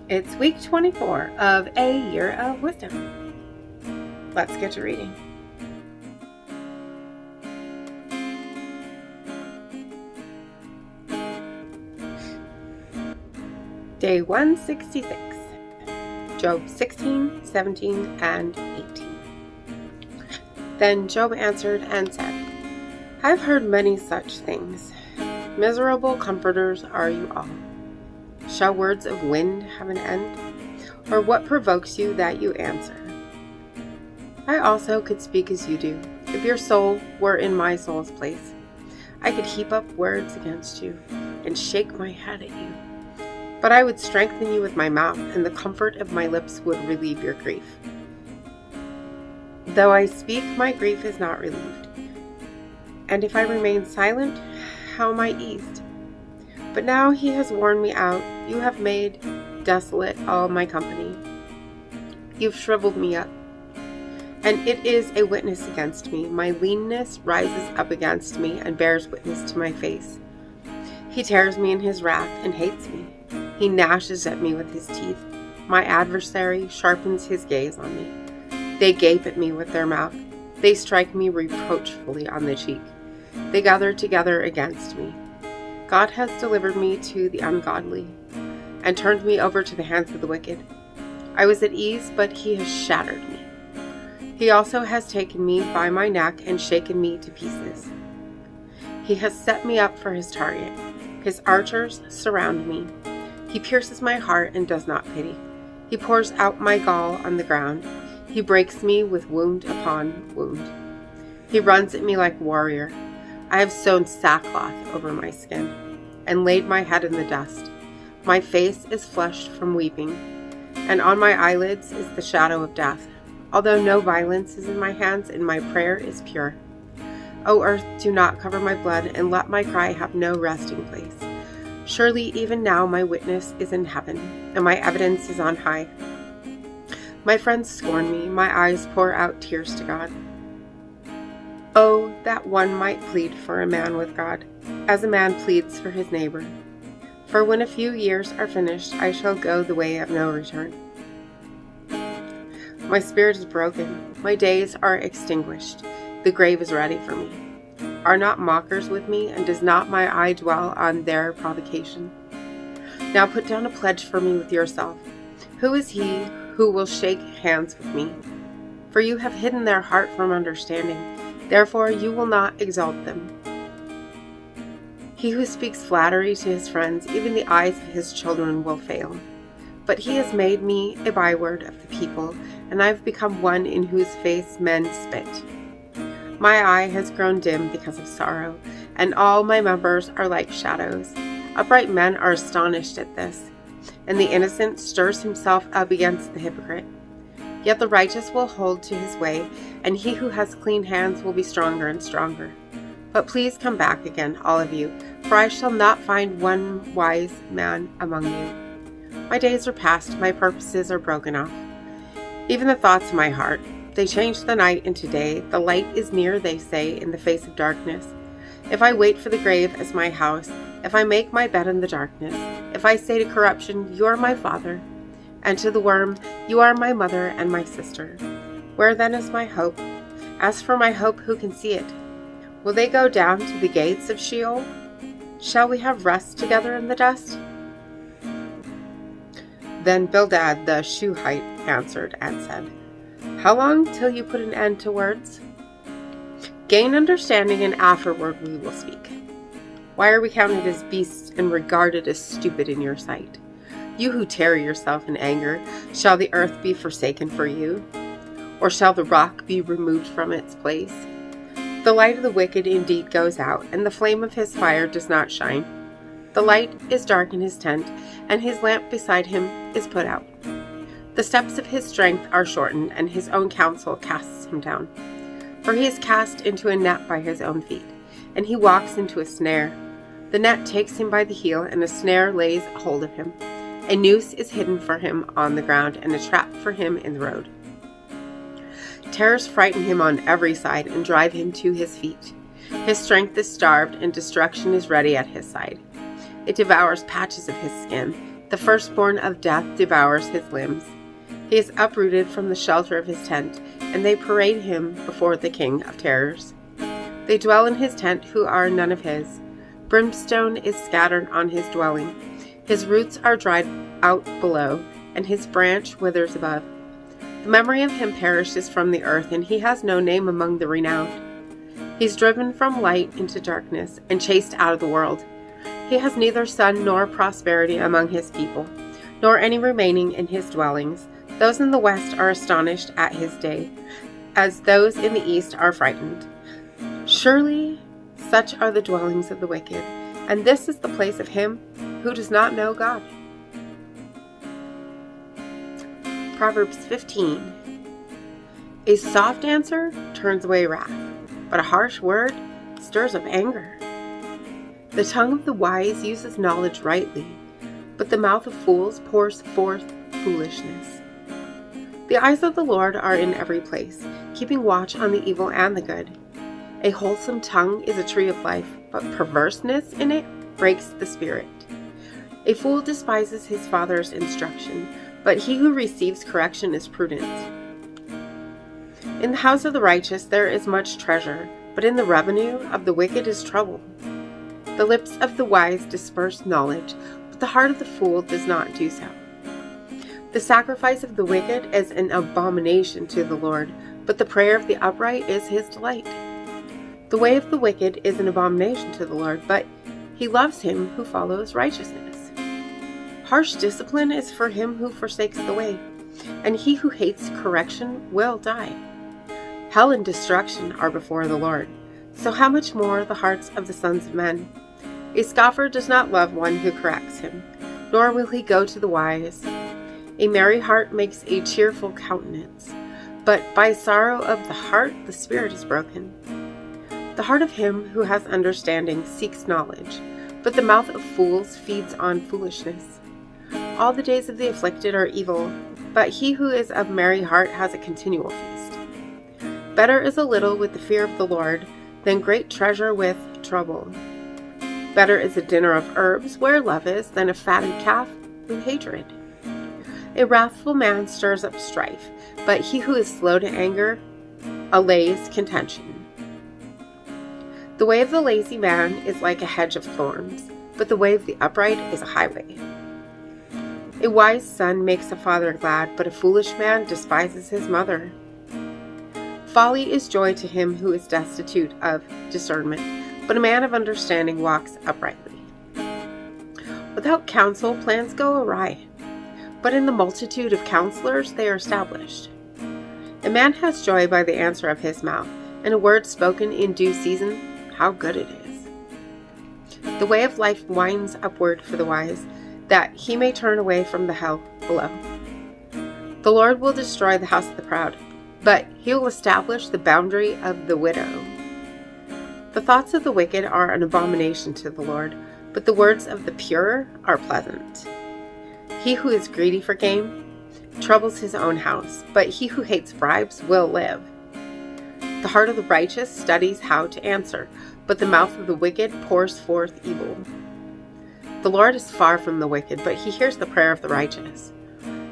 It's week 24 of A Year of Wisdom. Let's get to reading. Day 166, Job 16, 17, and 18. Then Job answered and said, I've heard many such things. Miserable comforters are you all. Shall words of wind have an end? Or what provokes you that you answer? I also could speak as you do, if your soul were in my soul's place. I could heap up words against you, and shake my head at you. But I would strengthen you with my mouth, and the comfort of my lips would relieve your grief. Though I speak, my grief is not relieved. And if I remain silent, how am I eased? But now he has worn me out. You have made desolate all my company. You've shriveled me up. And it is a witness against me. My leanness rises up against me and bears witness to my face. He tears me in his wrath and hates me. He gnashes at me with his teeth. My adversary sharpens his gaze on me. They gape at me with their mouth. They strike me reproachfully on the cheek. They gather together against me. God has delivered me to the ungodly and turned me over to the hands of the wicked. I was at ease, but he has shattered me. He also has taken me by my neck and shaken me to pieces. He has set me up for his target. His archers surround me. He pierces my heart and does not pity. He pours out my gall on the ground. He breaks me with wound upon wound. He runs at me like a warrior. I have sewn sackcloth over my skin and laid my head in the dust. My face is flushed from weeping, and on my eyelids is the shadow of death. Although no violence is in my hands and my prayer is pure. O earth, do not cover my blood, and let my cry have no resting place. Surely even now my witness is in heaven, and my evidence is on high. My friends scorn me, my eyes pour out tears to God. Oh, that one might plead for a man with God, as a man pleads for his neighbor. For when a few years are finished, I shall go the way of no return. My spirit is broken, my days are extinguished, the grave is ready for me. Are not mockers with me, and does not my eye dwell on their provocation? Now put down a pledge for me with yourself. Who is he who will shake hands with me? For you have hidden their heart from understanding. Therefore you will not exalt them. He who speaks flattery to his friends, even the eyes of his children will fail. But he has made me a byword of the people, and I have become one in whose face men spit. My eye has grown dim because of sorrow, and all my members are like shadows. Upright men are astonished at this, and the innocent stirs himself up against the hypocrite. Yet the righteous will hold to his way, and he who has clean hands will be stronger and stronger. But please come back again, all of you, for I shall not find one wise man among you. My days are past, my purposes are broken off. Even the thoughts of my heart, they change the night into day. The light is near, they say, in the face of darkness. If I wait for the grave as my house, if I make my bed in the darkness, if I say to corruption, you are my father, and to the worm, you are my mother and my sister. Where then is my hope? As for my hope, who can see it? Will they go down to the gates of Sheol? Shall we have rest together in the dust? Then Bildad the Shuhite answered and said, How long till you put an end to words? Gain understanding, and afterward we will speak. Why are we counted as beasts and regarded as stupid in your sight? You who tear yourself in anger, shall the earth be forsaken for you? Or shall the rock be removed from its place? The light of the wicked indeed goes out, and the flame of his fire does not shine. The light is dark in his tent, and his lamp beside him is put out. The steps of his strength are shortened, and his own counsel casts him down. For he is cast into a net by his own feet, and he walks into a snare. The net takes him by the heel, and a snare lays hold of him. A noose is hidden for him on the ground, and a trap for him in the road. Terrors frighten him on every side and drive him to his feet. His strength is starved, and destruction is ready at his side. It devours patches of his skin. The firstborn of death devours his limbs. He is uprooted from the shelter of his tent, and they parade him before the king of terrors. They dwell in his tent who are none of his. Brimstone is scattered on his dwelling. His roots are dried out below, and his branch withers above. The memory of him perishes from the earth, and he has no name among the renowned. He is driven from light into darkness, and chased out of the world. He has neither son nor prosperity among his people, nor any remaining in his dwellings. Those in the west are astonished at his day, as those in the east are frightened. Surely such are the dwellings of the wicked, and this is the place of him who does not know God. Proverbs 15. A soft answer turns away wrath, but a harsh word stirs up anger. The tongue of the wise uses knowledge rightly, but the mouth of fools pours forth foolishness. The eyes of the Lord are in every place, keeping watch on the evil and the good. A wholesome tongue is a tree of life, but perverseness in it breaks the spirit. A fool despises his father's instruction, but he who receives correction is prudent. In the house of the righteous there is much treasure, but in the revenue of the wicked is trouble. The lips of the wise disperse knowledge, but the heart of the fool does not do so. The sacrifice of the wicked is an abomination to the Lord, but the prayer of the upright is his delight. The way of the wicked is an abomination to the Lord, but he loves him who follows righteousness. Harsh discipline is for him who forsakes the way, and he who hates correction will die. Hell and destruction are before the Lord, so how much more the hearts of the sons of men? A scoffer does not love one who corrects him, nor will he go to the wise. A merry heart makes a cheerful countenance, but by sorrow of the heart the spirit is broken. The heart of him who has understanding seeks knowledge, but the mouth of fools feeds on foolishness. All the days of the afflicted are evil, but he who is of merry heart has a continual feast. Better is a little with the fear of the Lord than great treasure with trouble. Better is a dinner of herbs where love is than a fatted calf with hatred. A wrathful man stirs up strife, but he who is slow to anger allays contention. The way of the lazy man is like a hedge of thorns, but the way of the upright is a highway. A wise son makes a father glad, but a foolish man despises his mother. Folly is joy to him who is destitute of discernment, but a man of understanding walks uprightly. Without counsel, plans go awry, but in the multitude of counselors they are established. A man has joy by the answer of his mouth, and a word spoken in due season, how good it is. The way of life winds upward for the wise, that he may turn away from the hell below. The Lord will destroy the house of the proud, but he will establish the boundary of the widow. The thoughts of the wicked are an abomination to the Lord, but the words of the pure are pleasant. He who is greedy for gain troubles his own house, but he who hates bribes will live. The heart of the righteous studies how to answer, but the mouth of the wicked pours forth evil. The Lord is far from the wicked, but he hears the prayer of the righteous.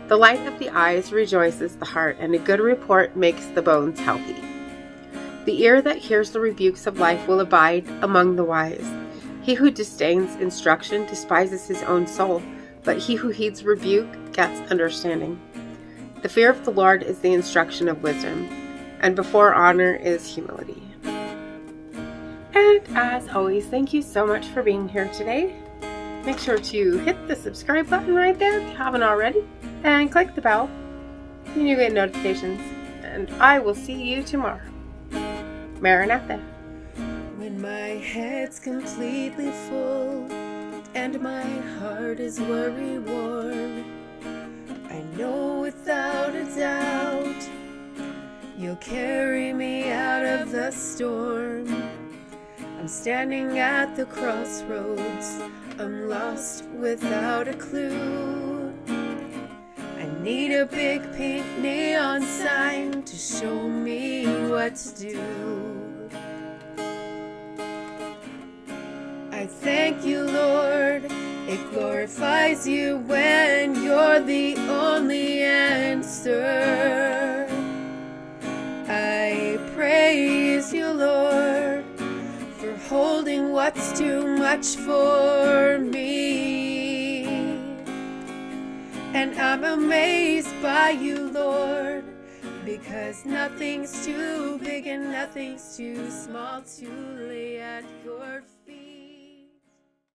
The light of the eyes rejoices the heart, and a good report makes the bones healthy. The ear that hears the rebukes of life will abide among the wise. He who disdains instruction despises his own soul, but he who heeds rebuke gets understanding. The fear of the Lord is the instruction of wisdom, and before honor is humility. And as always, thank you so much for being here today. Make sure to hit the subscribe button right there if you haven't already, and click the bell, and you get notifications. And I will see you tomorrow. Maranatha. When my head's completely full and my heart is worry-worn, I know without a doubt you'll carry me out of the storm. I'm standing at the crossroads, I'm lost without a clue. I need a big pink neon sign to show me what to do. I thank you, Lord, It glorifies you when you're the only answer. I praise you, Lord, for holding what's too much for me. And I'm amazed by you, Lord, because nothing's too big and nothing's too small to lay at your feet.